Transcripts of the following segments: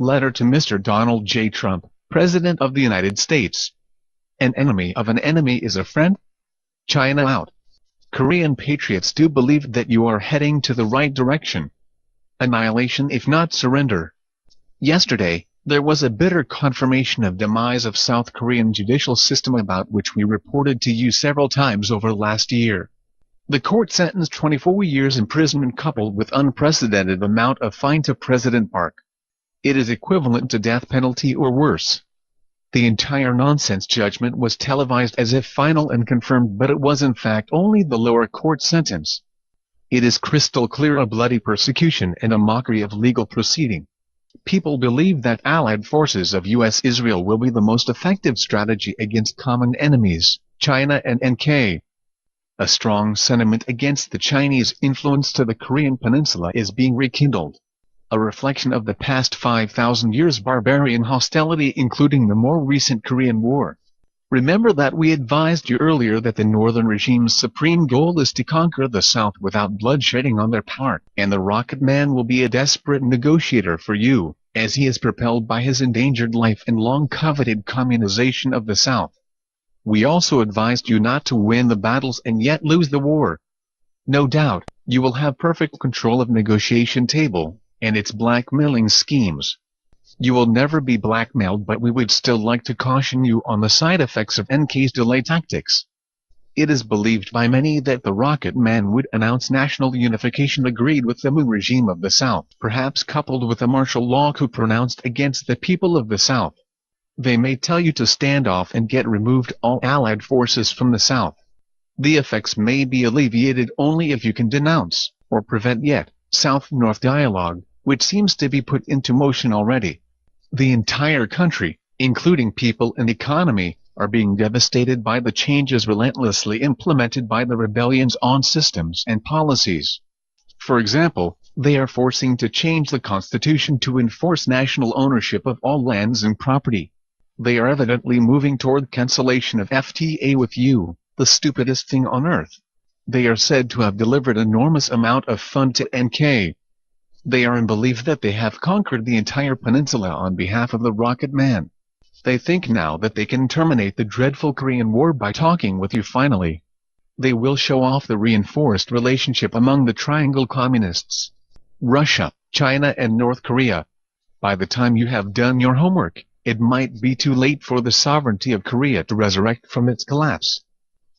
Letter to Mr. Donald J. Trump, President of the United States. An enemy of an enemy is a friend? China out. Korean patriots do believe that you are heading to the right direction. Annihilation if not surrender. Yesterday, there was a bitter confirmation of demise of South Korean judicial system about which we reported to you several times over last year. The court sentenced 24 years imprisonment coupled with unprecedented amount of fine to President Park. It is equivalent to death penalty or worse. The entire nonsense judgment was televised as if final and confirmed, but it was in fact only the lower court sentence. It is crystal clear a bloody persecution and a mockery of legal proceeding. People believe that allied forces of U.S.-Israel will be the most effective strategy against common enemies, China and NK. A strong sentiment against the Chinese influence to the Korean peninsula is being rekindled. A reflection of the past 5,000 years barbarian hostility including the more recent Korean War. Remember that we advised you earlier that the northern regime's supreme goal is to conquer the south without bloodshedding on their part, and the Rocket Man will be a desperate negotiator for you, as he is propelled by his endangered life and long-coveted communization of the south. We also advised you not to win the battles and yet lose the war. No doubt, you will have perfect control of negotiation table and its blackmailing schemes. You will never be blackmailed, but we would still like to caution you on the side effects of NK's delay tactics. It is believed by many that the Rocket Man would announce national unification agreed with the Moon regime of the South, perhaps coupled with a martial law coup pronounced against the people of the South. They may tell you to stand off and get removed all allied forces from the South. The effects may be alleviated only if you can denounce, or prevent yet, South-North dialogue, which seems to be put into motion already. The entire country, including people and economy, are being devastated by the changes relentlessly implemented by the rebellions on systems and policies. For example, they are forcing to change the constitution to enforce national ownership of all lands and property. They are evidently moving toward cancellation of FTA with you, the stupidest thing on earth. They are said to have delivered enormous amount of fund to NK. They are in belief that they have conquered the entire peninsula on behalf of the Rocket Man. They think now that they can terminate the dreadful Korean War by talking with you finally. They will show off the reinforced relationship among the Triangle Communists, Russia, China and North Korea. By the time you have done your homework, it might be too late for the sovereignty of Korea to resurrect from its collapse.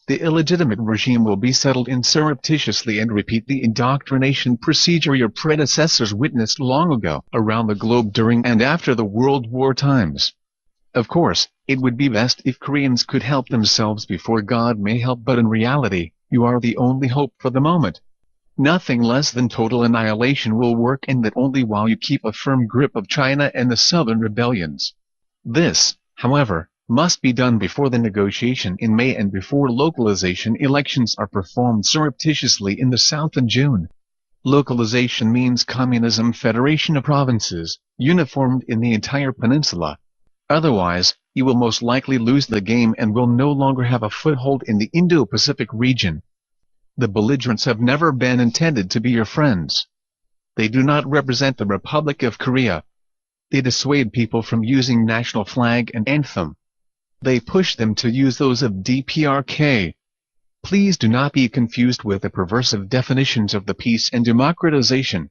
The illegitimate regime will be settled in surreptitiously and repeat the indoctrination procedure your predecessors witnessed long ago around the globe during and after the World War times. Of course, it would be best if Koreans could help themselves before God may help, but in reality, you are the only hope for the moment. Nothing less than total annihilation will work, and that only while you keep a firm grip of China and the southern rebellions. This, however, must be done before the negotiation in May and before localization elections are performed surreptitiously in the South in June. Localization means communism, federation of provinces, uniformed in the entire peninsula. Otherwise, you will most likely lose the game and will no longer have a foothold in the Indo-Pacific region. The belligerents have never been intended to be your friends. They do not represent the Republic of Korea. They dissuade people from using national flag and anthem. They push them to use those of DPRK. Please do not be confused with the perversive definitions of the peace and democratization.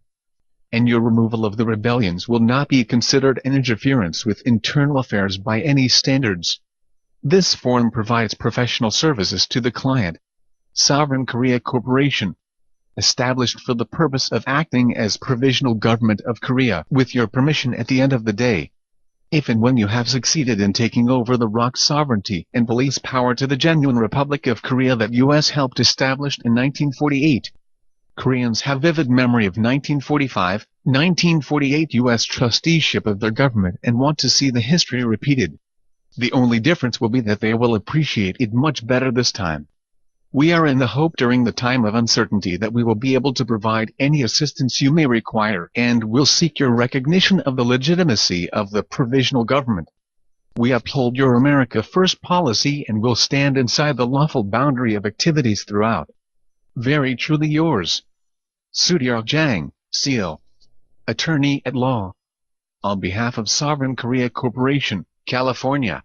And your removal of the rebellions will not be considered an interference with internal affairs by any standards. This forum provides professional services to the client. Sovereign Korea Corporation, established for the purpose of acting as provisional government of Korea with your permission at the end of the day. If and when you have succeeded in taking over the ROC sovereignty and police power to the genuine Republic of Korea that U.S. helped establish in 1948. Koreans have vivid memory of 1945-1948 U.S. trusteeship of their government and want to see the history repeated. The only difference will be that they will appreciate it much better this time. We are in the hope during the time of uncertainty that we will be able to provide any assistance you may require and will seek your recognition of the legitimacy of the provisional government. We uphold your America First policy and will stand inside the lawful boundary of activities throughout. Very truly yours, Sudiar Jang, Seal, Attorney at Law. On behalf of Sovereign Korea Corporation, California,